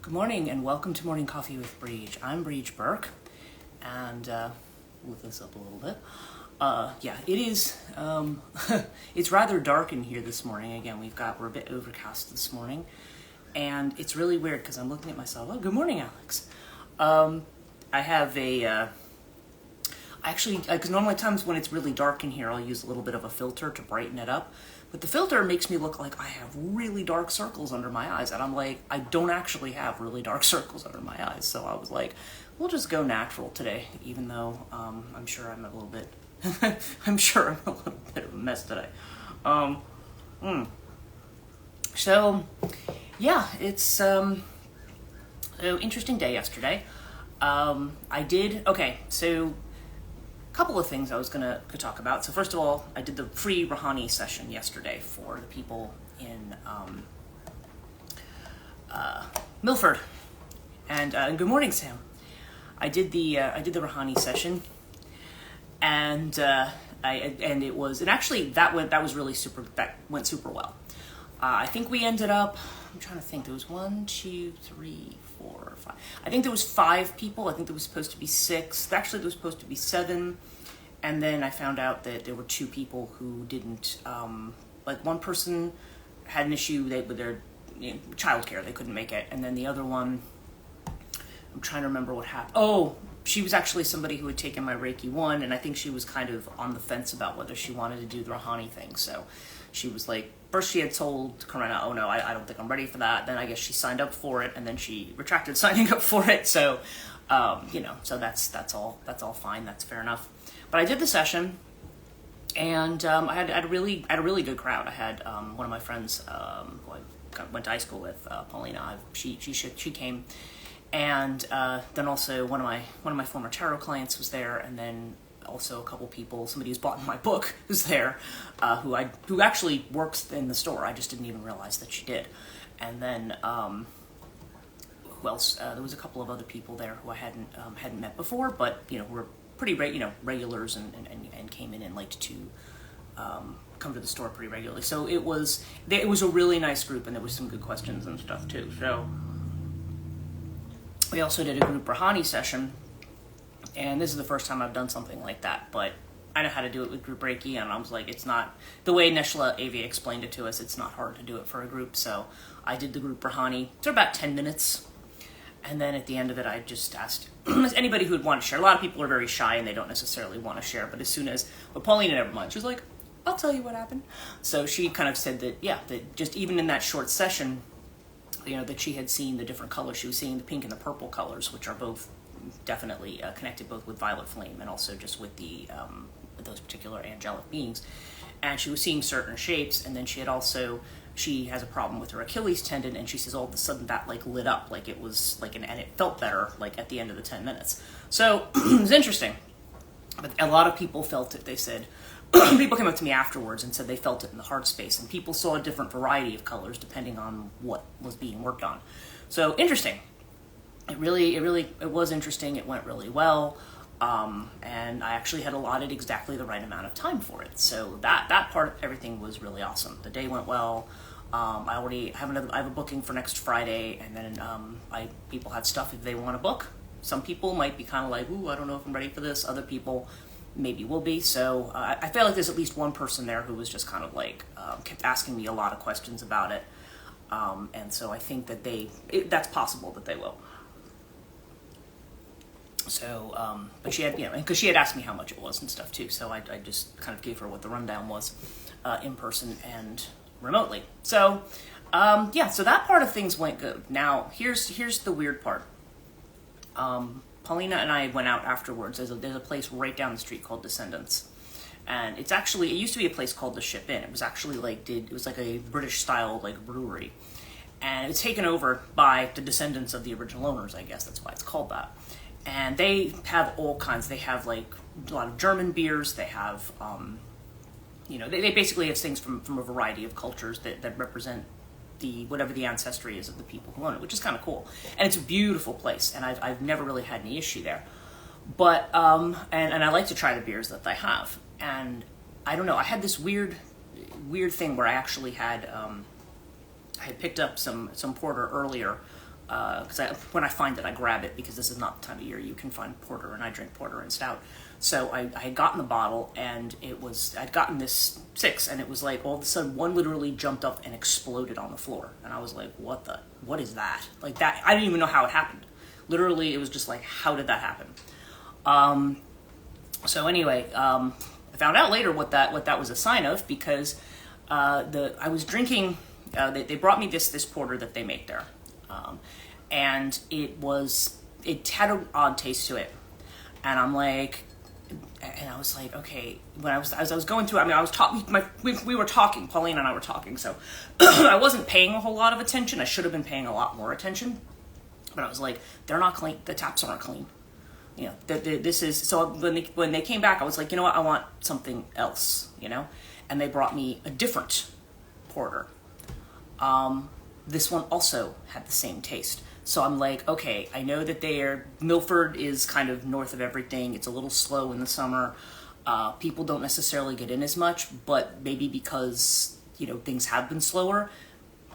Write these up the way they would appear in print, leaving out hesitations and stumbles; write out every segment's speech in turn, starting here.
Good morning and welcome to Morning Coffee with Brigid. I'm Brigid Burke, and move this up a little bit. It is. It's rather dark in here this morning. Again, we're a bit overcast this morning, and it's really weird because I'm looking at myself. Oh, good morning, Alex. I have because normally times when it's really dark in here, I'll use a little bit of a filter to brighten it up. But the filter makes me look like I have really dark circles under my eyes. And I'm like, I don't actually have really dark circles under my eyes. So I was like, we'll just go natural today, even though I'm sure I'm a little bit, of a mess today. So, yeah, it's an interesting day yesterday. Couple of things I was gonna talk about. So first of all, I did the free Rouhani session yesterday for the people in Milford, and good morning, Sam. I did the Rouhani session, and that went super well. I think we ended up. I'm trying to think. There was 1, 2, 3, 4, 5. I think there was 5 people. I think there was supposed to be 6. Actually, there was supposed to be 7. And then I found out that there were 2 people who didn't. One person had an issue with their childcare. They couldn't make it. And then the other one, I'm trying to remember what happened. Oh, she was actually somebody who had taken my Reiki 1, and I think she was kind of on the fence about whether she wanted to do the Rouhani thing. So she was like, first she had told Karina, oh no, I don't think I'm ready for that. Then I guess she signed up for it, and then she retracted signing up for it. So, so that's all fine. That's fair enough. But I did the session, and I had a really good crowd. I had one of my friends who I went to high school with, Paulina. She came, and then also one of my former tarot clients was there, and then also a couple people, somebody who's bought my book who's there, who actually works in the store. I just didn't even realize that she did. And then who else? There was a couple of other people there who I hadn't met before, but who were pretty regulars and came in and liked to come to the store pretty regularly. So it was a really nice group, and there was some good questions and stuff too. So we also did a group Rouhani session. And this is the first time I've done something like that, but I know how to do it with group Reiki, and I was like, it's not, the way Neshla Avia explained it to us, it's not hard to do it for a group, so I did the group Rouhani. It's about 10 minutes, and then at the end of it, I just asked anybody who would want to share. A lot of people are very shy, and they don't necessarily want to share, but as soon as, but Paulina never mind, she was like, I'll tell you what happened. So she kind of said that, that just even in that short session, that she had seen the different colors. She was seeing the pink and the purple colors, which are both definitely connected both with violet flame and also just with the with those particular angelic beings. And she was seeing certain shapes, and then she has a problem with her Achilles tendon, and she says all of a sudden that lit up, it was and it felt better at the end of the 10 minutes. So it was interesting. But a lot of people felt it. They said people came up to me afterwards and said they felt it in the heart space, and people saw a different variety of colors depending on what was being worked on. So interesting. It was interesting. It went really well, and I actually had allotted exactly the right amount of time for it. So that part of everything was really awesome. The day went well. I already have a booking for next Friday, and then people had stuff if they want to book. Some people might be kind of like, ooh, I don't know if I'm ready for this. Other people maybe will be. So I feel like there's at least one person there who was just kind of kept asking me a lot of questions about it, and so I think that that's possible that they will. So, but she had, because she had asked me how much it was and stuff too, so I just kind of gave her what the rundown was, in person and remotely. So, so that part of things went good. Now, here's the weird part. Paulina and I went out afterwards. There's a place right down the street called Descendants, and it used to be a place called the Ship Inn. It was actually it was like a British style brewery, and it's taken over by the descendants of the original owners. I guess that's why it's called that. And they have all kinds. They have a lot of German beers. They have, they basically have things from a variety of cultures that represent whatever the ancestry is of the people who own it, which is kind of cool. And it's a beautiful place, and I've never really had any issue there. But and I like to try the beers that they have. And I don't know. I had this weird thing where I actually had I had picked up some porter earlier because when I find it, I grab it, because this is not the time of year you can find porter, and I drink porter and stout. So I had gotten the bottle, and I'd gotten this 6, and it was like all of a sudden one literally jumped up and exploded on the floor, and I was like, what is that? Like that, I didn't even know how it happened. Literally, it was just like, how did that happen? So anyway, I found out later what that was a sign of, because I was drinking. They brought me this porter that they make there, and it had an odd taste to it, and I'm like. And I was like, okay. As I was going through, I mean, I was talking. We were talking. Pauline and I were talking. So I wasn't paying a whole lot of attention. I should have been paying a lot more attention. But I was like, they're not clean. The taps aren't clean. You know, this is. So when they came back, I was like, you know what? I want something else. You know, and they brought me a different porter. This one also had the same taste. So I'm like, okay, I know that Milford is kind of north of everything. It's a little slow in the summer. People don't necessarily get in as much, but maybe because, you know, things have been slower.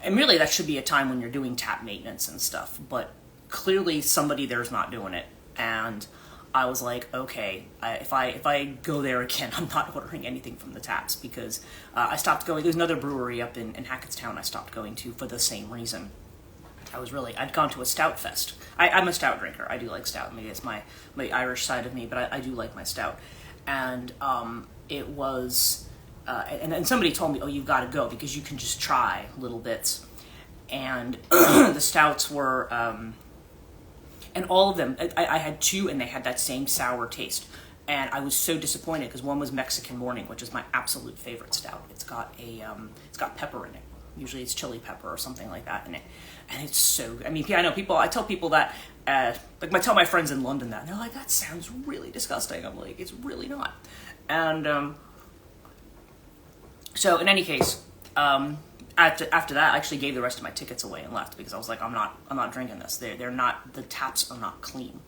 And really that should be a time when you're doing tap maintenance and stuff. But clearly somebody there's not doing it. And I was like, okay, if I go there again, I'm not ordering anything from the taps, because I stopped going. There's another brewery up in Hackettstown I stopped going to for the same reason. I'd gone to a stout fest. I'm a stout drinker. I do like stout. Maybe it's my Irish side of me, but I do like my stout. And it was, and somebody told me, oh, you've got to go, because you can just try little bits. And the stouts were, and all of them, I had 2, and they had that same sour taste. And I was so disappointed, because one was Mexican Morning, which is my absolute favorite stout. It's got pepper in it. Usually it's chili pepper or something like that in it. And it's so, I mean, I know I tell people that, like I tell my friends in London that, and they're like, that sounds really disgusting. I'm like, it's really not. And so in any case, after that, I actually gave the rest of my tickets away and left, because I was like, I'm not drinking this. They're not, the taps are not clean.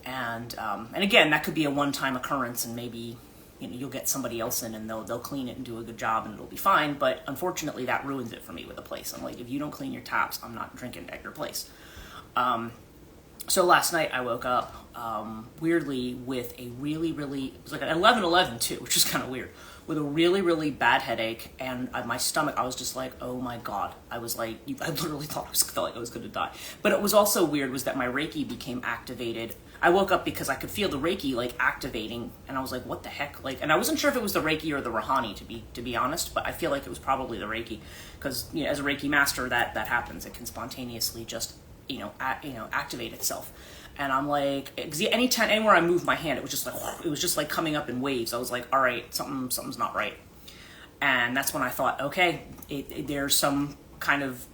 And again, that could be a one-time occurrence, and maybe, you know, you'll get somebody else in and they'll clean it and do a good job and it'll be fine. But unfortunately, that ruins it for me with a place. I'm like, if you don't clean your taps, I'm not drinking at your place. So last night I woke up weirdly with a really, it was like an 11:11 too, which is kind of weird, with a really, really bad headache, and my stomach, I was just like, oh my God. I was like, I literally felt like I was going to die. But it was also weird was that my Reiki became activated. I woke up because I could feel the Reiki like activating, and I was like, what the heck? Like, and I wasn't sure if it was the Reiki or the Rahani, to be honest, but I feel like it was probably the Reiki, because, you know, as a Reiki master, that happens. It can spontaneously just, activate itself. And I'm like, anywhere I moved my hand, it was just like coming up in waves. I was like, all right, something's not right. And that's when I thought, okay, there's some kind of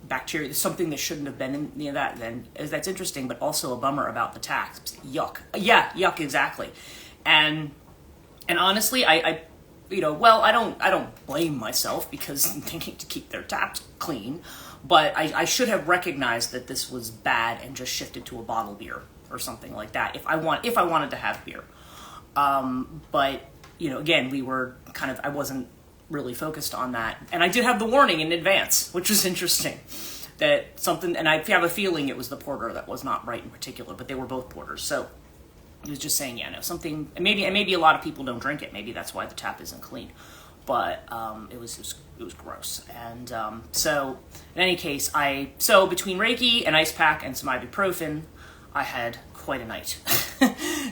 bacteria, something that shouldn't have been in that. Then that's interesting, but also a bummer about the taps. Yuck. Yeah, yuck, exactly. And honestly, I don't blame myself, because they need to keep their taps clean. But I should have recognized that this was bad and just shifted to a bottle beer or something like that if I wanted to have beer. But, you know, again, I wasn't really focused on that. And I did have the warning in advance, which was interesting. And I have a feeling it was the porter that was not right in particular, but they were both porters. So it was just saying, something, and maybe a lot of people don't drink it. Maybe that's why the tap isn't clean. But it was gross. And so in any case, so between Reiki, an ice pack, and some ibuprofen, I had quite a night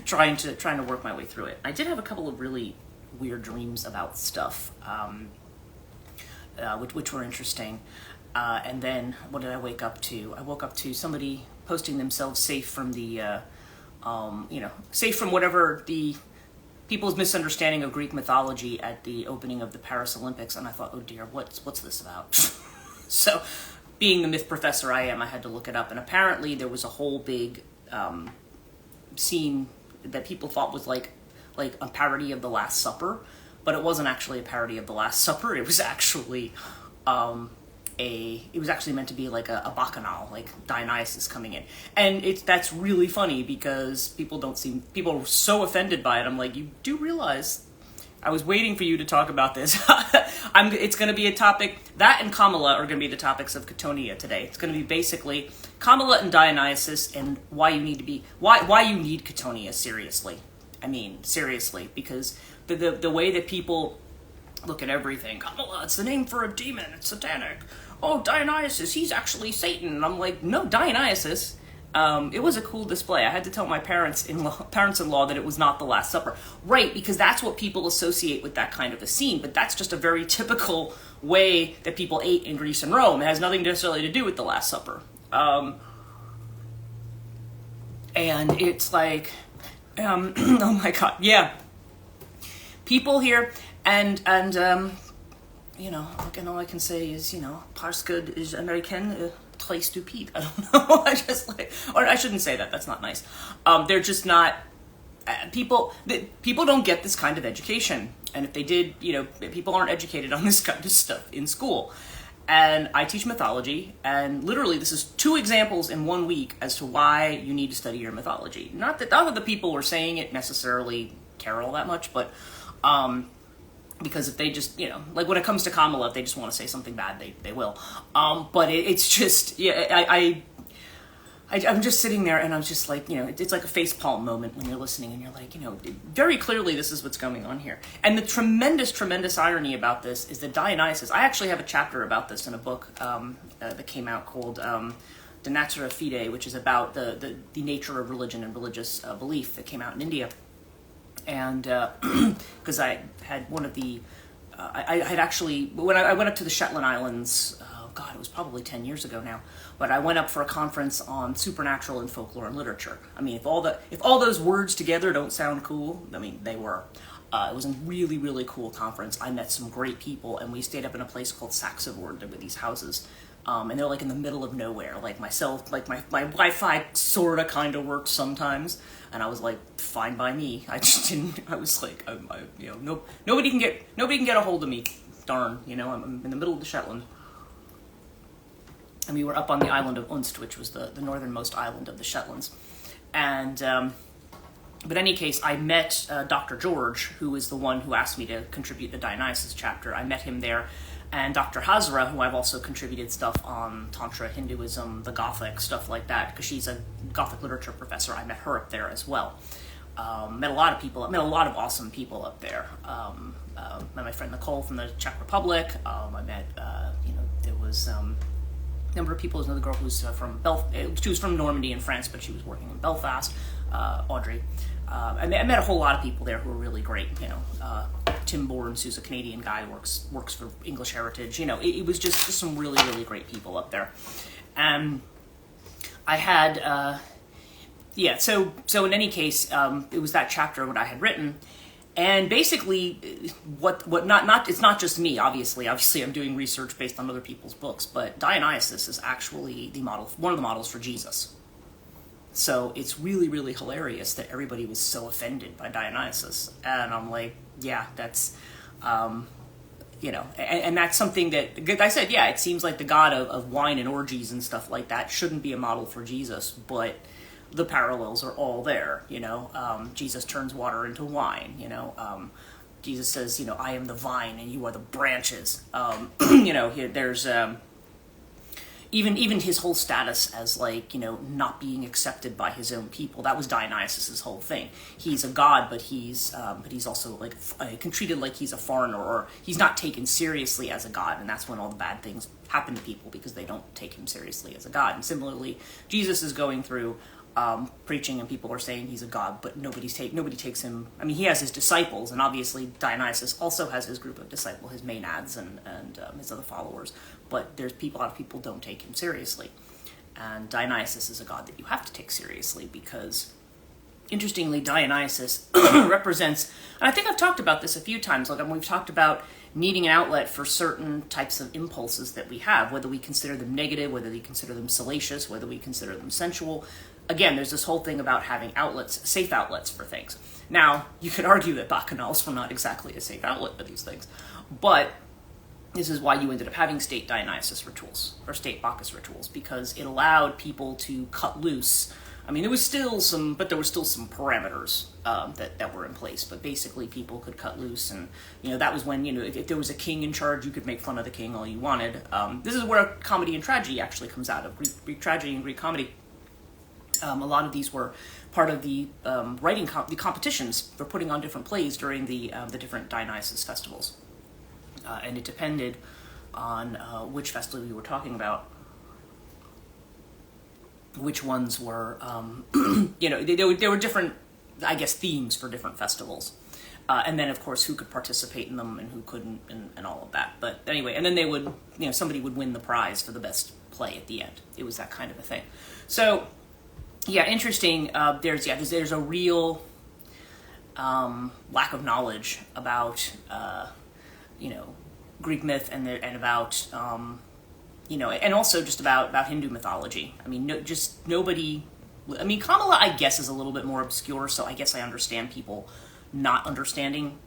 trying to work my way through it. I did have a couple of really weird dreams about stuff, which were interesting. And then what did I wake up to? I woke up to somebody posting themselves safe from the, safe from whatever the people's misunderstanding of Greek mythology at the opening of the Paris Olympics, and I thought, oh dear, what's this about? So, being the myth professor I am, I had to look it up, and apparently there was a whole big scene that people thought was like a parody of the Last Supper, but it wasn't actually a parody of the Last Supper. It was actually it was actually meant to be like a bacchanal, like Dionysus coming in. And that's really funny, because people are so offended by it. I'm like, you do realize I was waiting for you to talk about this. It's going to be a topic, that and Kamala are going to be the topics of Catonia today. It's going to be basically Kamala and Dionysus and why you need Catonia seriously. I mean, seriously, because the way that people look at everything, Kamala, it's the name for a demon, it's satanic. Oh, Dionysus, he's actually Satan. And I'm like, no, Dionysus. It was a cool display. I had to tell my parents-in-law that it was not the Last Supper. Right, because that's what people associate with that kind of a scene, but that's just a very typical way that people ate in Greece and Rome. It has nothing necessarily to do with the Last Supper. And it's like, oh my god, yeah. People here, and again, all I can say is, parce que is American, très stupide. I don't know. Or I shouldn't say that. That's not nice. They're just not, people don't get this kind of education. And if they did, people aren't educated on this kind of stuff in school. And I teach mythology, and literally this is 2 examples in 1 week as to why you need to study your mythology. Not that the people who are saying it necessarily care all that much, but because if they just, like when it comes to Kamala, if they just want to say something bad, they will. But it's just, I'm just sitting there and I'm just like, it's like a facepalm moment when you're listening and you're like, very clearly this is what's going on here. And the tremendous irony about this is that Dionysus, I actually have a chapter about this in a book that came out called De Natura Fide, which is about the nature of religion and religious belief that came out in India. And because I had one of the, I had actually, when I went up to the Shetland Islands, God, it was probably 10 years ago now, but I went up for a conference on supernatural and folklore and literature. I mean, if all those words together don't sound cool, I mean, they were. It was a really, really cool conference. I met some great people, and we stayed up in a place called Saxevord. There were these houses, and they're like in the middle of nowhere. Like myself, like my Wi-Fi sorta kind of worked sometimes, and I was like, fine by me. I just didn't. I was like, nobody can get a hold of me. Darn, I'm in the middle of the Shetland. And we were up on the island of Unst, which was the northernmost island of the Shetlands. And, but in any case, I met Dr. George, who is the one who asked me to contribute the Dionysus chapter. I met him there. And Dr. Hazra, who I've also contributed stuff on Tantra, Hinduism, the Gothic, stuff like that, because she's a Gothic literature professor. I met her up there as well. Met a lot of people. I met a lot of awesome people up there. Met my friend Nicole from the Czech Republic. I met, there was... number of people. There's another girl who's she was from Normandy in France, but she was working in Belfast. Audrey. I met a whole lot of people there who were really great. Tim Bournes, who's a Canadian guy, works for English Heritage. It was just some really, really great people up there. And I had, So in any case, it was that chapter what I had written. And basically, it's not just me, obviously I'm doing research based on other people's books, but Dionysus is actually one of the models for Jesus. So it's really, really hilarious that everybody was so offended by Dionysus. And I'm like, yeah, that's, and that's something that, I said, yeah, it seems like the god of wine and orgies and stuff like that shouldn't be a model for Jesus, but the parallels are all there, Jesus turns water into wine, Jesus says, I am the vine and you are the branches. There's, even his whole status as not being accepted by his own people. That was Dionysus's whole thing. He's a god, but he's also treated like he's a foreigner, or he's not taken seriously as a god. And that's when all the bad things happen to people, because they don't take him seriously as a god. And similarly, Jesus is going through preaching, and people are saying he's a god, but nobody takes him. I mean, he has his disciples, and obviously Dionysus also has his group of disciples, his maenads and his other followers. But a lot of people don't take him seriously, and Dionysus is a god that you have to take seriously, because interestingly, Dionysus represents, and I think I've talked about this a few times. We've talked about needing an outlet for certain types of impulses that we have, whether we consider them negative, whether we consider them salacious, whether we consider them sensual. Again, there's this whole thing about having outlets, safe outlets for things. Now, you could argue that bacchanals were not exactly a safe outlet for these things, but this is why you ended up having state Dionysus rituals, or state Bacchus rituals, because it allowed people to cut loose I mean, there was still some parameters that were in place. But basically, people could cut loose, and that was when if there was a king in charge, you could make fun of the king all you wanted. This is where comedy and tragedy actually comes out of Greek tragedy and Greek comedy. A lot of these were part of the writing the competitions for putting on different plays during the different Dionysus festivals, and it depended on which festival you were talking about. Which ones were, there were different, I guess, themes for different festivals. And then, of course, who could participate in them and who couldn't and all of that. But anyway, and then they would, somebody would win the prize for the best play at the end. It was that kind of a thing. So, yeah, interesting. There's a real lack of knowledge about, Greek myth and about... and also just about Hindu mythology. I mean, nobody... I mean, Kamala, I guess, is a little bit more obscure, so I guess I understand people not understanding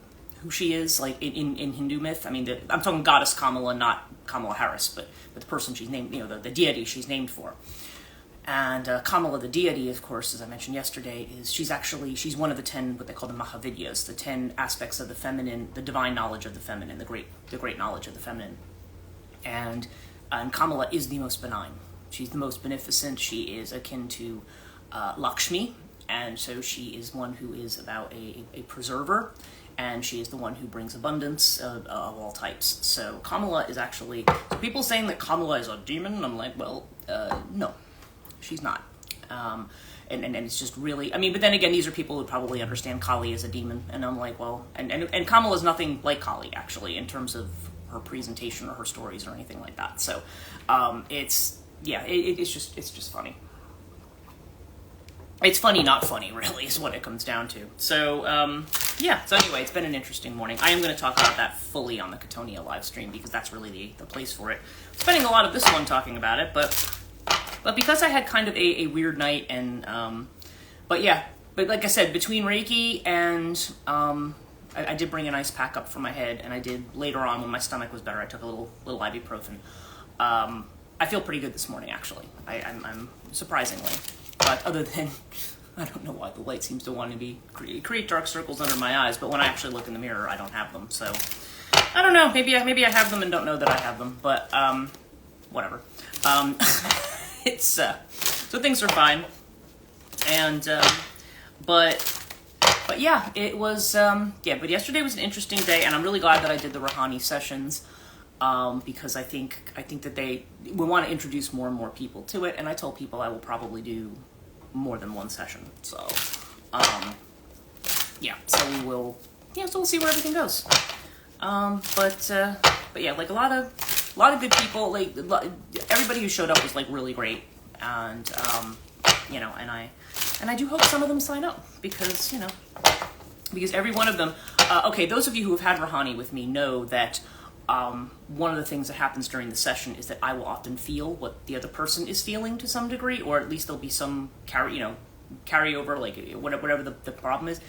who she is, like, in Hindu myth. I mean, I'm talking goddess Kamala, not Kamala Harris, but the person she's named, the deity she's named for. And Kamala, the deity, of course, as I mentioned yesterday, she's one of the 10, what they call the Mahavidyas, the 10 aspects of the feminine, the divine knowledge of the feminine, the great knowledge of the feminine. And Kamala is the most benign. She's the most beneficent. She is akin to Lakshmi, and so she is one who is about a preserver, and she is the one who brings abundance of all types. So Kamala is actually... So people saying that Kamala is a demon, I'm like, well, no, she's not. And it's just really... I mean, but then again, these are people who probably understand Kali as a demon, and I'm like, well... And Kamala is nothing like Kali, actually, in terms of her presentation or her stories or anything like that. So it's just funny. It's funny, not funny, really, is what it comes down to. So so anyway, it's been an interesting morning. I am going to talk about that fully on the Catonia live stream because that's really the place for it. I'm spending a lot of this one talking about it, but because I had kind of a weird night, and but like I said, between Reiki and I did bring an ice pack up for my head, and I did later on when my stomach was better. I took a little ibuprofen. I feel pretty good this morning, actually. I'm surprisingly, but other than I don't know why the light seems to want to create dark circles under my eyes. But when I actually look in the mirror, I don't have them. So I don't know. Maybe I have them and don't know that I have them. But whatever. It's so things are fine, and But yeah, it was, but yesterday was an interesting day, and I'm really glad that I did the Rouhani sessions, because I think that we want to introduce more and more people to it, and I told people I will probably do more than one session, so, so we'll see where everything goes. But yeah, like a lot of good people, like, everybody who showed up was, like, really great, and, and I do hope some of them sign up, because every one of them... okay, those of you who have had Rouhani with me know that one of the things that happens during the session is that I will often feel what the other person is feeling to some degree, or at least there'll be some carryover, like whatever the problem is.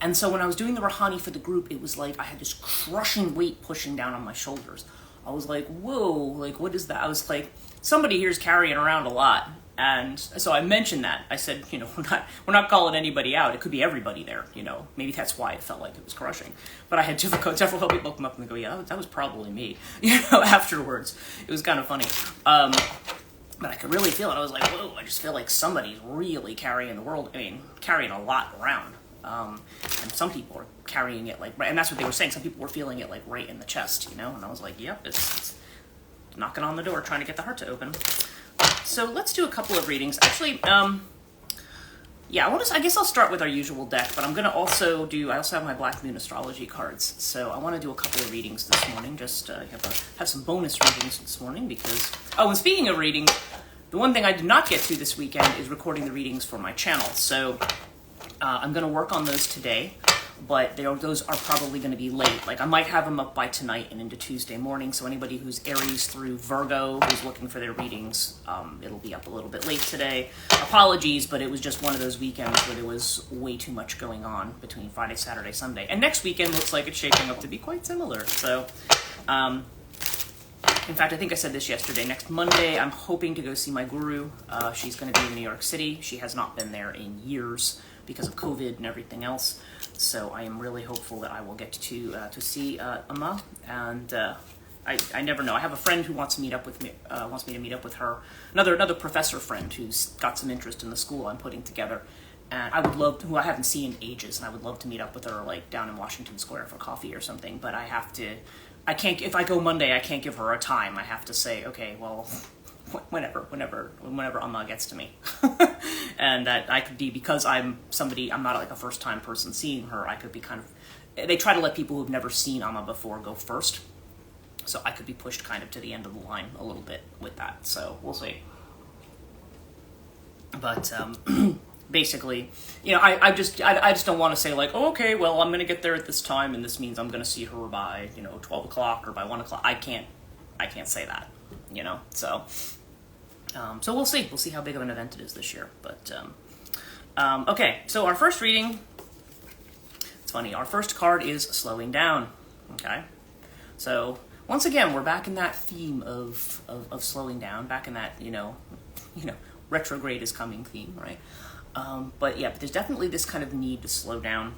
And so when I was doing the Rouhani for the group, it was like I had this crushing weight pushing down on my shoulders. I was like, whoa, like, what is that? I was like, somebody here's carrying around a lot. And so I mentioned that. I said, we're not calling anybody out. It could be everybody there, Maybe that's why it felt like it was crushing. But I had several people come up and go, yeah, that was probably me, afterwards. It was kind of funny. But I could really feel it. I was like, whoa, I just feel like somebody's really carrying the world. I mean, carrying a lot around. And some people are carrying it, like, and that's what they were saying. Some people were feeling it, like, right in the chest, And I was like, yep, it's knocking on the door, trying to get the heart to open. So let's do a couple of readings. Actually, I guess I'll start with our usual deck, but I'm going to also I also have my Black Moon astrology cards, so I want to do a couple of readings this morning, just have some bonus readings this morning, because... Oh, and speaking of readings, the one thing I did not get to this weekend is recording the readings for my channel, so I'm going to work on those today, but those are probably going to be late. Like, I might have them up by tonight and into Tuesday morning, so anybody who's Aries through Virgo who's looking for their readings, it'll be up a little bit late today. Apologies, but it was just one of those weekends where there was way too much going on between Friday, Saturday, Sunday. And next weekend looks like it's shaping up to be quite similar, so... In fact, I think I said this yesterday. Next Monday, I'm hoping to go see my guru. She's going to be in New York City. She has not been there in years because of COVID and everything else. So I am really hopeful that I will get to see Amma. And I never know. I have a friend who wants to meet up with me. Wants me to meet up with her. Another professor friend who's got some interest in the school I'm putting together. And I would love to, who I haven't seen in ages, and I would love to meet up with her, like down in Washington Square for coffee or something. But I can't. If I go Monday, I can't give her a time. I have to say, okay, well, whenever Amma gets to me, and that I could be, because I'm not like a first time person seeing her. I could be kind of. They try to let people who've never seen Amma before go first, so I could be pushed kind of to the end of the line a little bit with that. So we'll see. But basically, I just don't want to say like, oh, okay, well, I'm going to get there at this time, and this means I'm going to see her by 12 o'clock or by 1 o'clock. I can't say that, So we'll see. We'll see how big of an event it is this year. But okay, so our first reading. It's funny. Our first card is slowing down. Okay, so once again, we're back in that theme of slowing down. Back in that retrograde is coming theme, right? But there's definitely this kind of need to slow down.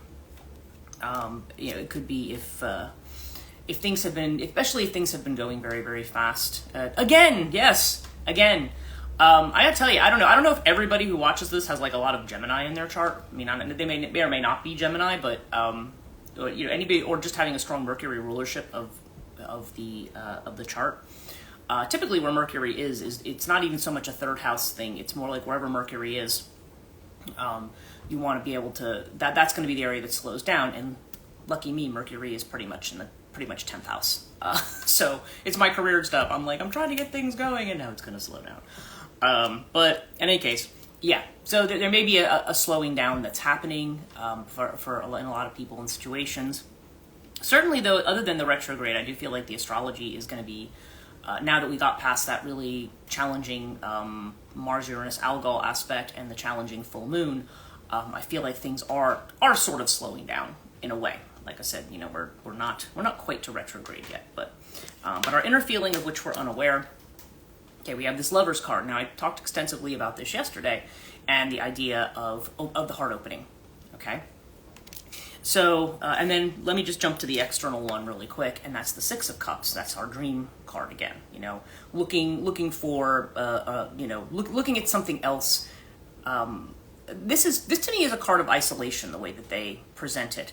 It could be if things have been, especially if things have been going very, very fast. Again. I gotta tell you, I don't know if everybody who watches this has like a lot of Gemini in their chart. I mean, they may or may not be Gemini, but anybody, or just having a strong Mercury rulership of the chart. Typically, where Mercury is it's not even so much a third house thing. It's more like wherever Mercury is. You want to be able to, that's going to be the area that slows down, and lucky me, Mercury is pretty much in the 10th house. So it's my career stuff. I'm trying to get things going, and now it's going to slow down. But in any case, so there may be a slowing down that's happening for in a lot of people and situations. Certainly, though, other than the retrograde, I do feel like the astrology is going to be, now that we got past that really challenging Mars-Uranus Algol aspect and the challenging full moon, I feel like things are sort of slowing down in a way. Like I said, we're not quite to retrograde yet, but our inner feeling of which we're unaware. Okay, we have this Lover's card. Now, I talked extensively about this yesterday, and the idea of the heart opening. Okay. So, and then let me just jump to the external one really quick, and that's the Six of Cups. That's our dream card again. Looking for, looking at something else. This to me is a card of isolation, the way that they present it.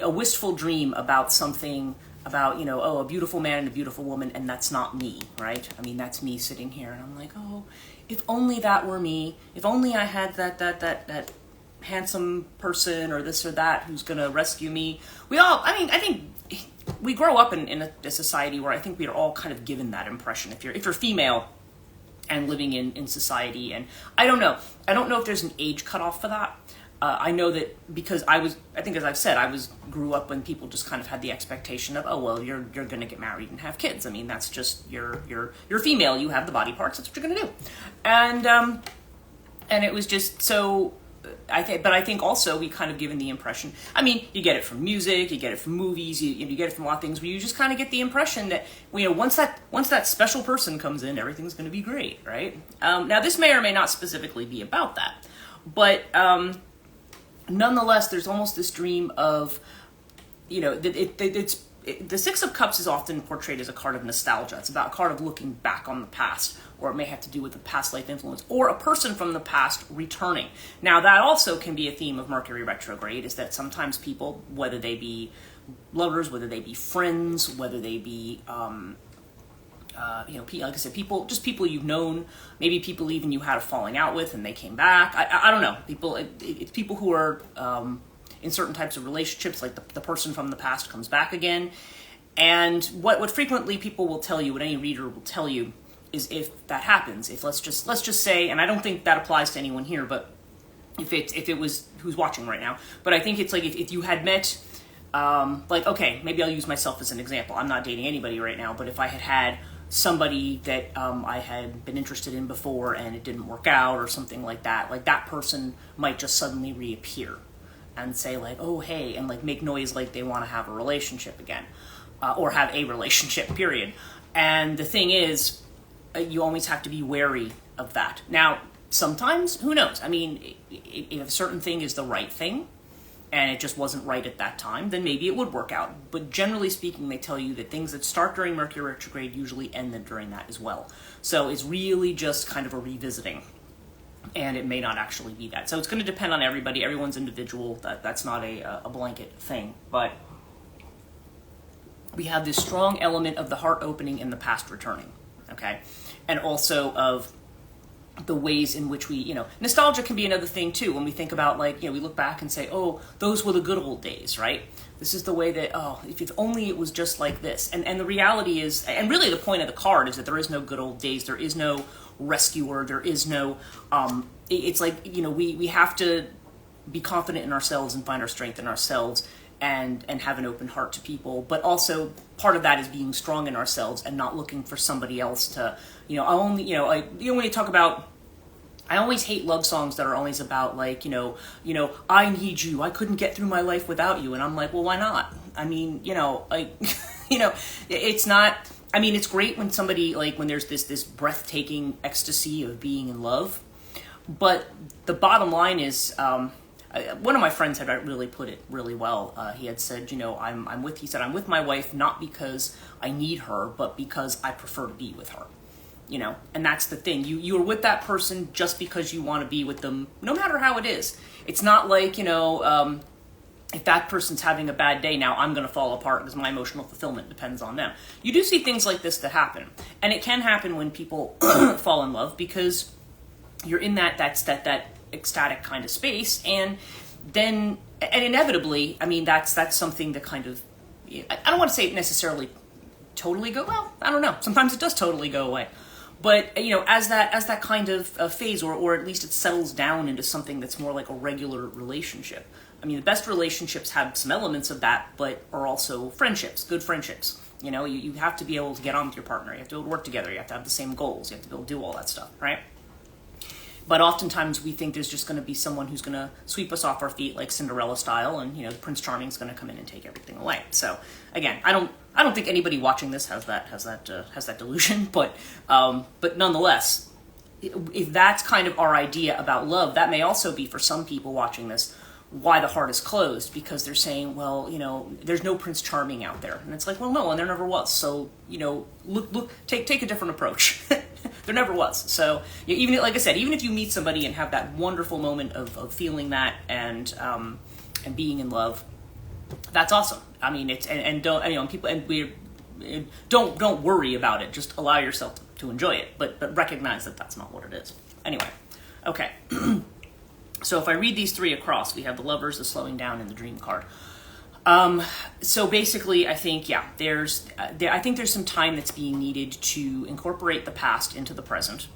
A wistful dream about something, about, a beautiful man and a beautiful woman, and that's not me, right? I mean, that's me sitting here, and I'm like, oh, if only that were me. If only I had that handsome person or this or that who's going to rescue me. I think we grow up in a society where I think we are all kind of given that impression. If you're female and living in society, and I don't know if there's an age cutoff for that. I know that because I think as I've said, grew up when people just kind of had the expectation of, oh, well, you're going to get married and have kids. I mean, that's just, you're female, you have the body parts, that's what you're going to do. And it was just so, I think also we kind of given the impression, I mean, you get it from music, you get it from movies, you get it from a lot of things where you just kind of get the impression that, once that special person comes in, everything's going to be great, right? Now, this may or may not specifically be about that, but nonetheless, there's almost this dream of, the Six of Cups is often portrayed as a card of nostalgia. It's about a card of looking back on the past, or it may have to do with a past life influence, or a person from the past returning. Now, that also can be a theme of Mercury retrograde, is that sometimes people, whether they be lovers, whether they be friends, whether they be, like I said, people you've known, maybe people even you had a falling out with and they came back. I don't know. It's people who are in certain types of relationships, like the person from the past comes back again. And what frequently people will tell you, what any reader will tell you, is if that happens, if let's just say, and I don't think that applies to anyone here, but if it was who's watching right now, but I think it's like if you had met, okay, maybe I'll use myself as an example. I'm not dating anybody right now, but if I had somebody that I had been interested in before and it didn't work out or something like that person might just suddenly reappear and say like, oh, hey, and like make noise like they want to have a relationship again, or have a relationship, period. And the thing is, you always have to be wary of that. Now, sometimes, who knows? I mean, if a certain thing is the right thing, and it just wasn't right at that time, then maybe it would work out. But generally speaking, they tell you that things that start during Mercury retrograde usually end during that as well. So it's really just kind of a revisiting, and it may not actually be that. So it's going to depend on everybody. Everyone's individual. That's not a blanket thing. But we have this strong element of the heart opening and the past returning, okay? And also of the ways in which we, nostalgia can be another thing too. When we think about, like, we look back and say, oh, those were the good old days, right? This is the way that, oh, if only it was just like this. And the reality is, and really the point of the card is that there is no good old days. There is no rescuer. There is no, it's like, we have to be confident in ourselves and find our strength in ourselves and have an open heart to people. But also part of that is being strong in ourselves and not looking for somebody else to, when you talk about, I always hate love songs that are always about, like, I need you, I couldn't get through my life without you. And I'm like, well, why not? I mean, it's not, I mean, it's great when somebody, like, when there's this breathtaking ecstasy of being in love. But the bottom line is, one of my friends had really put it really well. He had said, I'm with my wife not because I need her, but because I prefer to be with her. And that's the thing. You are with that person just because you want to be with them, no matter how it is. It's not like, if that person's having a bad day, now I'm going to fall apart because my emotional fulfillment depends on them. You do see things like this that happen. And it can happen when people fall in love because you're in that ecstatic kind of space. And then, and inevitably, I mean, that's something that kind of, I don't want to say necessarily totally go, well, I don't know. Sometimes it does totally go away. But, as that kind of phase, or at least it settles down into something that's more like a regular relationship. I mean, the best relationships have some elements of that, but are also friendships, good friendships. You have to be able to get on with your partner. You have to be able to work together. You have to have the same goals. You have to be able to do all that stuff, right? But oftentimes we think there's just going to be someone who's going to sweep us off our feet like Cinderella style, and the Prince Charming's going to come in and take everything away. So again, I don't think anybody watching this has that delusion, but nonetheless, if that's kind of our idea about love, that may also be for some people watching this why the heart is closed, because they're saying, well, there's no Prince Charming out there, and it's like, well, no, and there never was. So take a different approach. There never was. So even, like I said, even if you meet somebody and have that wonderful moment of feeling that and being in love, that's awesome. I mean, it's and don't people, and we don't worry about it. Just allow yourself to enjoy it, but recognize that that's not what it is. Anyway, okay. So if I read these three across, we have the Lovers, the Slowing Down, and the Dream card. So basically, I think, I think there's some time that's being needed to incorporate the past into the present.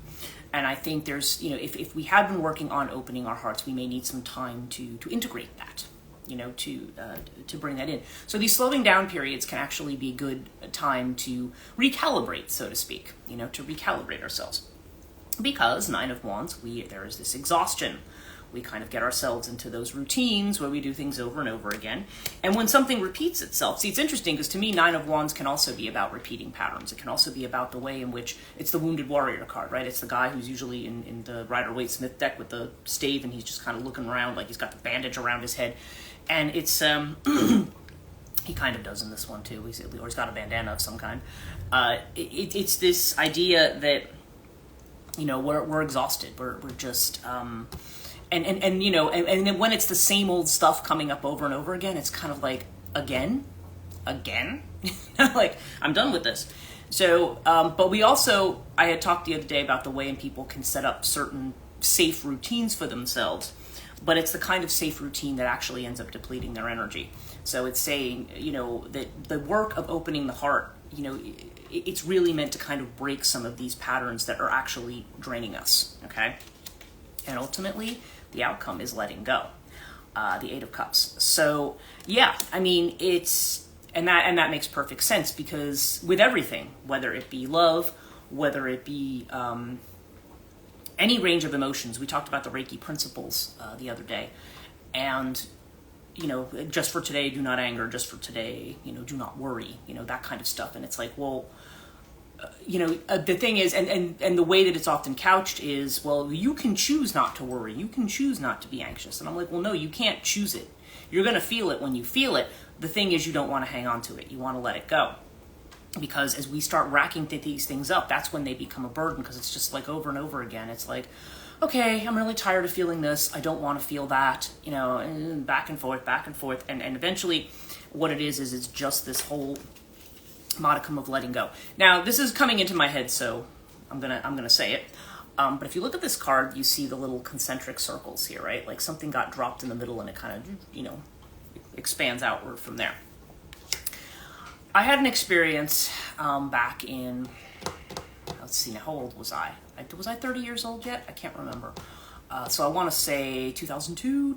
And I think there's, if we have been working on opening our hearts, we may need some time to integrate that, to bring that in. So these slowing down periods can actually be a good time to recalibrate, so to speak, to recalibrate ourselves. Because Nine of Wands, there is this exhaustion. We kind of get ourselves into those routines where we do things over and over again. And when something repeats itself, see, it's interesting because to me, Nine of Wands can also be about repeating patterns. It can also be about the way in which it's the Wounded Warrior card, right? It's the guy who's usually in the Rider-Waite-Smith deck with the stave, and he's just kind of looking around like he's got the bandage around his head. And it's, he kind of does in this one too, or he's got a bandana of some kind. It's this idea that, we're exhausted. We're just, And then when it's the same old stuff coming up over and over again, it's kind of like, again, like, I'm done with this. So, but we also, I had talked the other day about the way in people can set up certain safe routines for themselves, but it's the kind of safe routine that actually ends up depleting their energy. So it's saying, that the work of opening the heart, it's really meant to kind of break some of these patterns that are actually draining us, okay? And ultimately, the outcome is letting go. The Eight of Cups. So yeah, I mean, and that makes perfect sense, because with everything, whether it be love, whether it be any range of emotions, we talked about the Reiki principles the other day, and just for today, do not anger. Just for today, do not worry. That kind of stuff. And it's like, well, the thing is, and the way that it's often couched is, well, you can choose not to worry. You can choose not to be anxious. And I'm like, well, no, you can't choose it. You're going to feel it when you feel it. The thing is, you don't want to hang on to it. You want to let it go. Because as we start racking these things up, that's when they become a burden, because it's just like over and over again. It's like, okay, I'm really tired of feeling this. I don't want to feel that, and back and forth. And eventually what it is it's just this whole modicum of letting go. Now, this is coming into my head, so I'm gonna say it. But if you look at this card, you see the little concentric circles here, right? Like something got dropped in the middle and it kind of, expands outward from there. I had an experience back in, let's see, how old was I? Was I 30 years old yet? I can't remember. So I want to say 2002,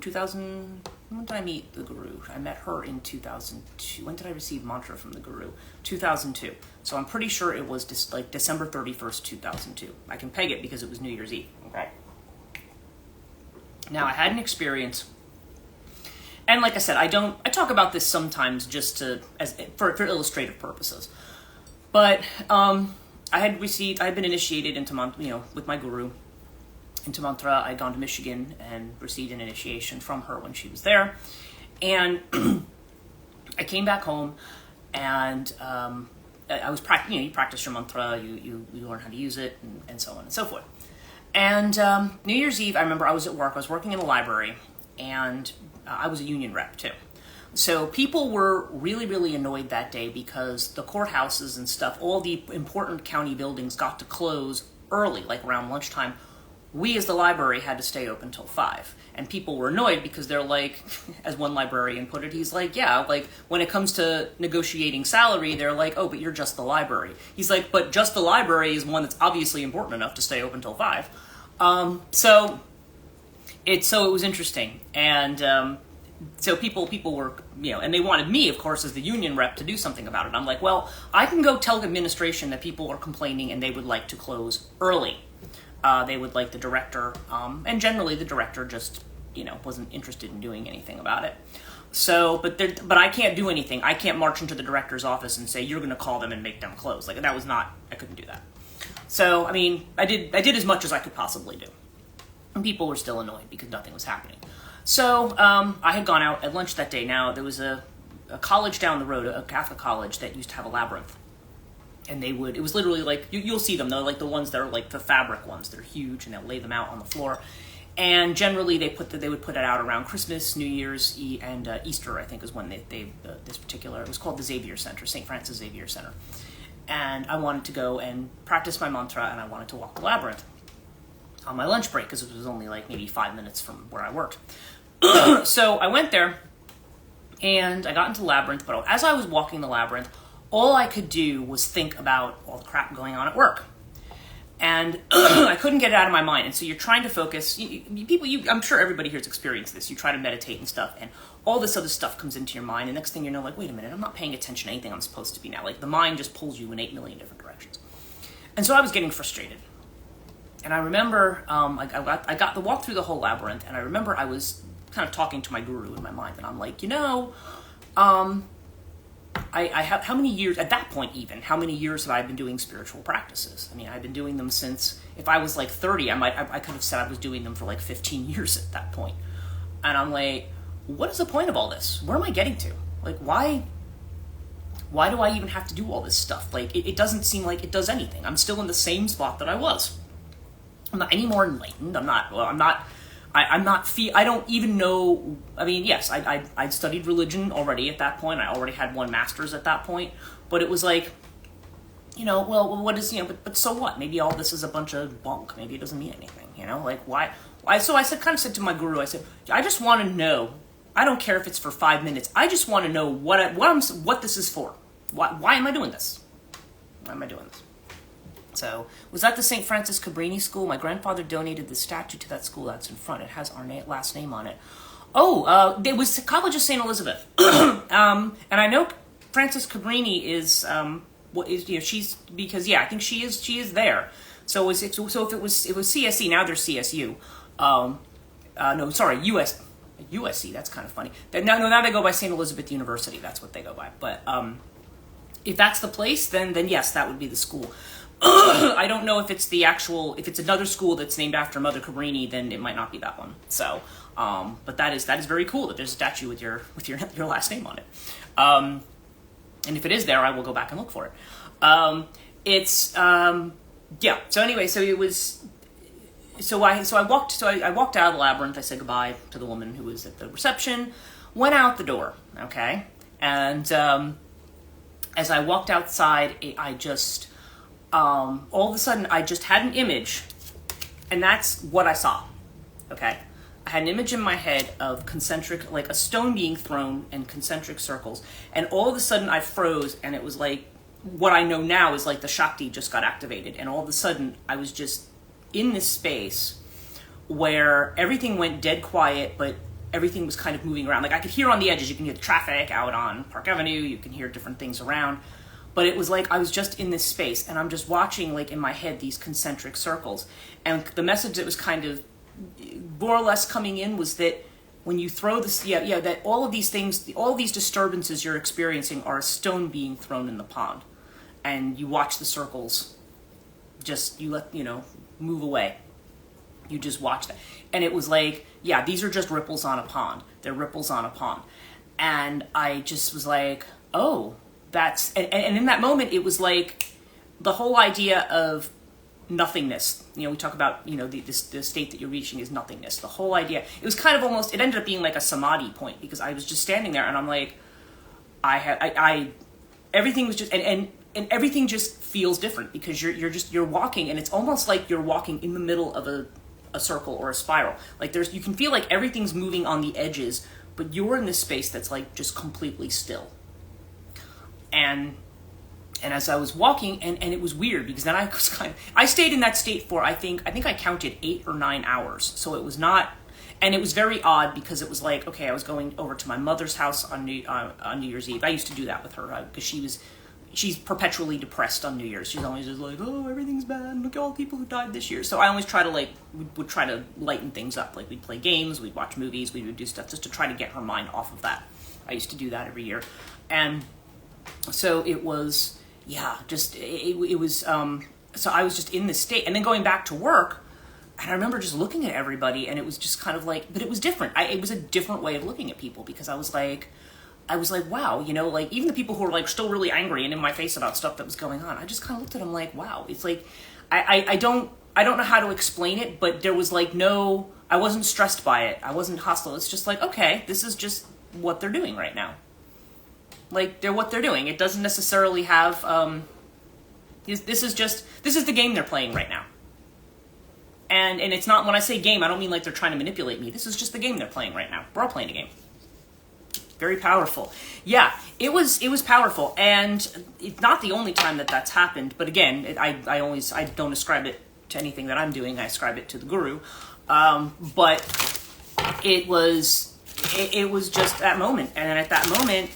when did I meet the Guru? I met her in 2002. When did I receive mantra from the Guru? 2002. So I'm pretty sure it was just like December 31st, 2002. I can peg it because it was New Year's Eve. Okay. Now I had an experience, and like I said, I talk about this sometimes just for illustrative purposes. But I had been initiated into with my Guru into mantra. I'd gone to Michigan and received an initiation from her when she was there. And I came back home, and I was you practice your mantra, you learn how to use it, and so on and so forth. And New Year's Eve, I remember I was at work. I was working in a library, and I was a union rep too. So people were really, really annoyed that day because the courthouses and stuff, all the important county buildings got to close early, like around lunchtime. We as the library had to stay open till 5. And people were annoyed because they're like, as one librarian put it, he's like, yeah, like when it comes to negotiating salary, they're like, oh, but you're just the library. He's like, but just the library is one that's obviously important enough to stay open till 5. So it was interesting. And so people were, and they wanted me, of course, as the union rep to do something about it. I'm like, well, I can go tell administration that people are complaining and they would like to close early. They would like the director, and generally the director just, wasn't interested in doing anything about it. So, but I can't do anything. I can't march into the director's office and say, you're going to call them and make them close. Like, I couldn't do that. So, I mean, I did as much as I could possibly do. And people were still annoyed because nothing was happening. So, I had gone out at lunch that day. Now, there was a college down the road, a Catholic college that used to have a labyrinth. And it was literally like, you'll see them though, like the ones that are like the fabric ones. They're huge, and they'll lay them out on the floor. And generally they would put it out around Christmas, New Year's, and Easter, I think is when this particular, it was called the Xavier Center, St. Francis Xavier Center. And I wanted to go and practice my mantra, and I wanted to walk the labyrinth on my lunch break, because it was only like maybe 5 minutes from where I worked. So I went there, and I got into the labyrinth, but as I was walking the labyrinth, all I could do was think about all the crap going on at work. And I couldn't get it out of my mind. And so you're trying to focus. I'm sure everybody here has experienced this. You try to meditate and stuff, and all this other stuff comes into your mind. And next thing you know, like, wait a minute, I'm not paying attention to anything I'm supposed to be now. Like, the mind just pulls you in 8 million different directions. And so I was getting frustrated. And I remember I got to walk through the whole labyrinth, and I remember I was kind of talking to my Guru in my mind. And I'm like, I have, how many years, at that point even, how many years have I been doing spiritual practices? I mean, I've been doing them since, if I was like 30, I could have said I was doing them for like 15 years at that point. And I'm like, what is the point of all this? Where am I getting to? Like, why do I even have to do all this stuff? Like, it doesn't seem like it does anything. I'm still in the same spot that I was. I'm not any more enlightened. I don't even know. I mean, yes, I'd studied religion already at that point. I already had 1 master's at that point. But it was like, well, what is, but so what? Maybe all this is a bunch of bunk. Maybe it doesn't mean anything, like why? So I kind of said to my Guru, I said, I just want to know. I don't care if it's for 5 minutes. I just want to know what this is for. Why am I doing this? Why am I doing this? So, was at the St. Francis Cabrini School. My grandfather donated the statue to that school that's in front. It has our last name on it. It was College of St. Elizabeth. And I know Francis Cabrini is, she's, because, I think she is there. So if it was CSE, now they're CSU. USC, that's kind of funny. Now they go by St. Elizabeth University. That's what they go by. But, if that's the place, then yes, that would be the school. I don't know if it's if it's another school that's named after Mother Cabrini, then it might not be that one. So, but that is very cool that there's a statue with your last name on it. And if it is there, I will go back and look for it. Yeah. So anyway, so it was. I walked out of the labyrinth. I said goodbye to the woman who was at the reception. Went out the door. Okay, and as I walked outside, I just all of a sudden I just had an image, and that's what I saw. Okay, I had an image in my head of concentric, like a stone being thrown in concentric circles, and all of a sudden I froze, and it was like what I know now is like the Shakti just got activated, and all of a sudden I was just in this space where everything went dead quiet, but everything was kind of moving around. Like I could hear on the edges, you can hear the traffic out on Park Avenue, you can hear different things around, but it was like I was just in this space, and I'm just watching, like in my head, these concentric circles. And the message that was kind of more or less coming in was that when you throw this, that all of these things, all of these disturbances you're experiencing are a stone being thrown in the pond, and you watch the circles, move away. You just watch that. And it was like, yeah, these are just ripples on a pond. They're ripples on a pond. And I just was like, oh, and in that moment, it was like the whole idea of nothingness. We talk about, the state that you're reaching is nothingness. The whole idea, it was kind of almost, it ended up being like a samadhi point, because I was just standing there and I'm like, everything was just, and everything just feels different, because you're walking, and it's almost like you're walking in the middle of a circle or a spiral. Like you can feel like everything's moving on the edges, but you're in this space that's like just completely still. And as I was walking, and it was weird, because then I stayed in that state for, I think I counted 8 or 9 hours. So it was not, and it was very odd, because it was like, okay, I was going over to my mother's house on New Year's Eve. I used to do that with her, because she's perpetually depressed on New Year's. She's always just like, oh, everything's bad. Look at all the people who died this year. So I always try to would try to lighten things up. Like we'd play games, we'd watch movies, we would do stuff just to try to get her mind off of that. I used to do that every year. And so it was, it was, so I was just in this state. And then going back to work, and I remember just looking at everybody, and it was just kind of like, but it was different. It was a different way of looking at people, because I was like, wow, like even the people who were like still really angry and in my face about stuff that was going on, I just kind of looked at them like, wow. It's like, I don't know how to explain it, but there was like I wasn't stressed by it. I wasn't hostile. It's just like, okay, this is just what they're doing right now. Like they're what they're doing. It doesn't necessarily have, this is the game they're playing right now. And it's not, when I say game, I don't mean like they're trying to manipulate me. This is just the game they're playing right now. We're all playing a game. Very powerful. Yeah, it was powerful, and it's not the only time that's happened. But again, I don't ascribe it to anything that I'm doing. I ascribe it to the guru. But it was just that moment, and then at that moment,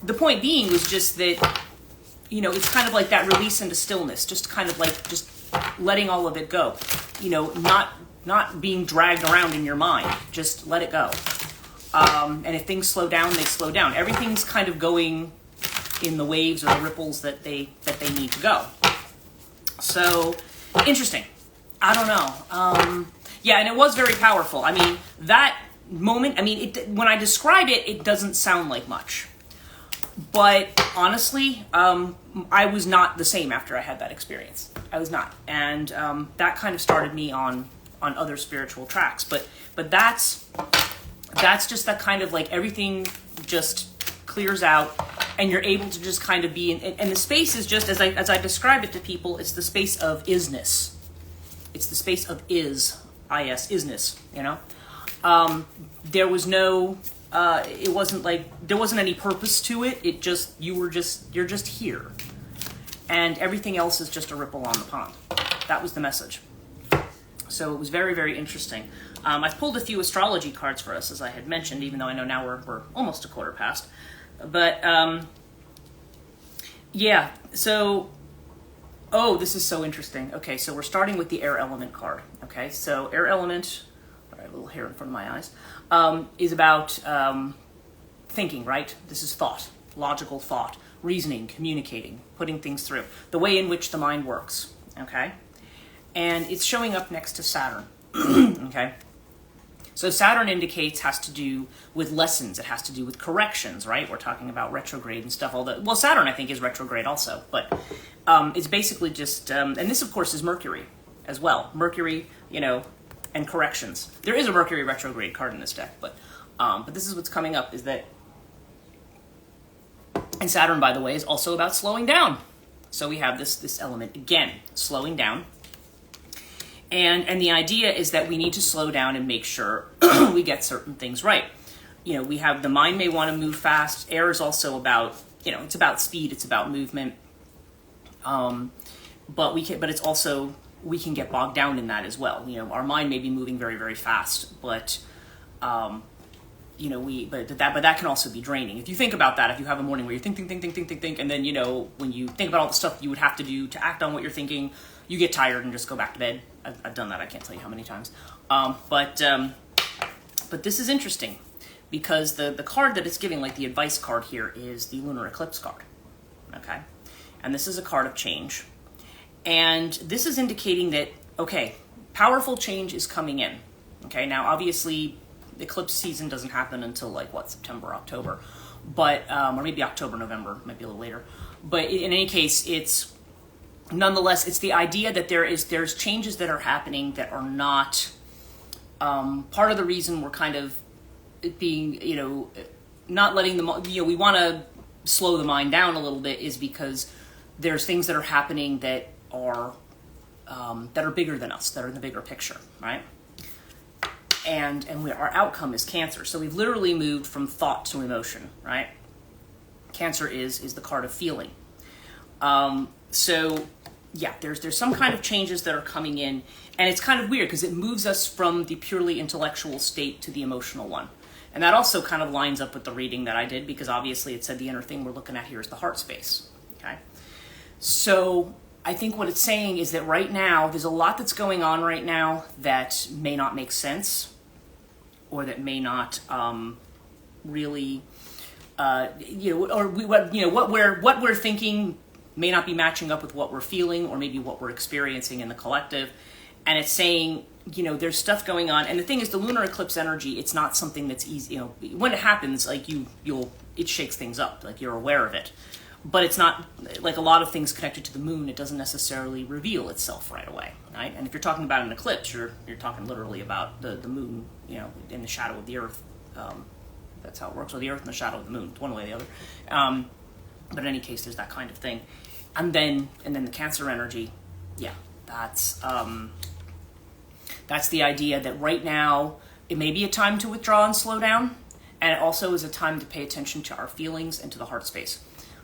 the point being was just that, it's kind of like that release into stillness, just kind of like just letting all of it go. Not being dragged around in your mind. Just let it go. And if things slow down, they slow down. Everything's kind of going in the waves or the ripples that they need to go. So, interesting. I don't know. Yeah, and it was very powerful. I mean, that moment, when I describe it, it doesn't sound like much. But honestly, I was not the same after I had that experience. I was not. And that kind of started me on other spiritual tracks. But that's just that kind of like everything just clears out, and you're able to just kind of be in, and the space is just, as I describe it to people, it's the space of isness. It's the space of isness, there was no, it wasn't like, there wasn't any purpose to it. It just, you're just here. And everything else is just a ripple on the pond. That was the message. So it was very, very interesting. I've pulled a few astrology cards for us, as I had mentioned, even though I know now we're almost a quarter past. But, yeah, so, oh, this is so interesting. Okay, so we're starting with the air element card. Okay, so air element, all right, a little hair in front of my eyes, is about thinking, right? This is thought, logical thought, reasoning, communicating, putting things through, the way in which the mind works, okay? And it's showing up next to Saturn, okay? So Saturn indicates has to do with lessons. It has to do with corrections, right? We're talking about retrograde and stuff. Well, Saturn, I think, is retrograde also. But it's basically just, and this, of course, is Mercury as well. Mercury, and corrections. There is a Mercury retrograde card in this deck, but this is what's coming up, is that, and Saturn, by the way, is also about slowing down. So we have this element, again, slowing down. And the idea is that we need to slow down and make sure we get certain things right. We have the mind may want to move fast. Air is also about, it's about speed, it's about movement. But it's also, we can get bogged down in that as well. Our mind may be moving very, very fast, but but that can also be draining. If you think about that, if you have a morning where you think, and then, when you think about all the stuff you would have to do to act on what you're thinking, you get tired and just go back to bed. I've done that. I can't tell you how many times. But this is interesting because the card that it's giving, like the advice card here, is the lunar eclipse card. Okay. And this is a card of change. And this is indicating that, okay, powerful change is coming in. Okay. Now, obviously, the eclipse season doesn't happen until September, October, but, or maybe October, November, maybe a little later. But in any case, nonetheless, it's the idea that there's changes that are happening that are not part of the reason we're kind of being, not letting them, we want to slow the mind down a little bit, is because there's things that are happening that are bigger than us, that are in the bigger picture, right? And our outcome is Cancer. So we've literally moved from thought to emotion, right? Cancer is the card of feeling. So yeah, there's some kind of changes that are coming in, and it's kind of weird because it moves us from the purely intellectual state to the emotional one. And that also kind of lines up with the reading that I did, because obviously it said the inner thing we're looking at here is the heart space, okay? So I think what it's saying is that right now, there's a lot that's going on right now that may not make sense, or that may not really, what we're thinking may not be matching up with what we're feeling, or maybe what we're experiencing in the collective. And it's saying, there's stuff going on. And the thing is, the lunar eclipse energy, it's not something that's easy. When it happens, it shakes things up, you're aware of it. But it's not, like a lot of things connected to the moon, it doesn't necessarily reveal itself right away, right? And if you're talking about an eclipse, you're talking literally about the moon, in the shadow of the earth. That's how it works, or the earth in the shadow of the moon, one way or the other. But in any case, there's that kind of thing. And then the Cancer energy, yeah, that's the idea that right now, it may be a time to withdraw and slow down, and it also is a time to pay attention to our feelings and to the heart space.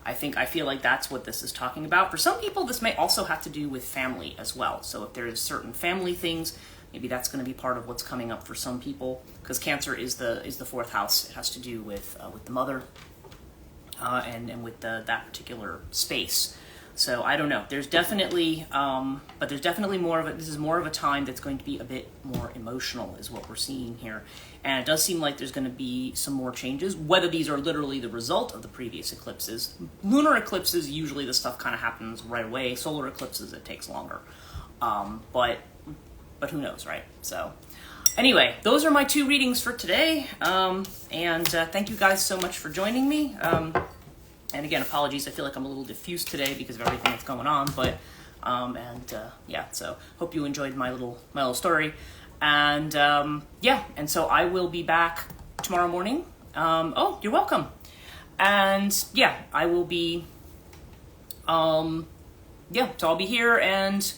I feel like that's what this is talking about. For some people, this may also have to do with family as well. So if there's certain family things, maybe that's going to be part of what's coming up for some people, because Cancer is the fourth house. It has to do with the mother and with that particular space. So I don't know. There's definitely, but there's definitely more of it. This is more of a time that's going to be a bit more emotional, is what we're seeing here. And it does seem like there's going to be some more changes, whether these are literally the result of the previous eclipses. Lunar eclipses, usually the stuff kind of happens right away. Solar eclipses, it takes longer. But who knows, right? So anyway, those are my 2 readings for today. Thank you guys so much for joining me. And again, apologies, I feel like I'm a little diffused today because of everything that's going on, but, yeah, so hope you enjoyed my little story. And, and so I will be back tomorrow morning. Oh, you're welcome. And yeah, I will be, so I'll be here and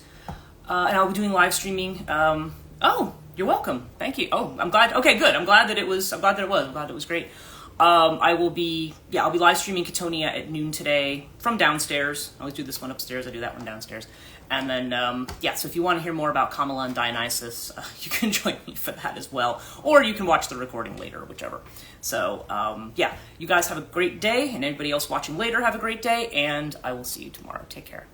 I'll be doing live streaming. Oh, you're welcome. Thank you. Oh, I'm glad. Okay, good. I'm glad that it was great. I'll be live streaming Katonia at noon today from downstairs. I always do this one upstairs. I do that one downstairs. And then, so if you want to hear more about Kamala and Dionysus, you can join me for that as well. Or you can watch the recording later, whichever. So, you guys have a great day. And anybody else watching later, have a great day. And I will see you tomorrow. Take care.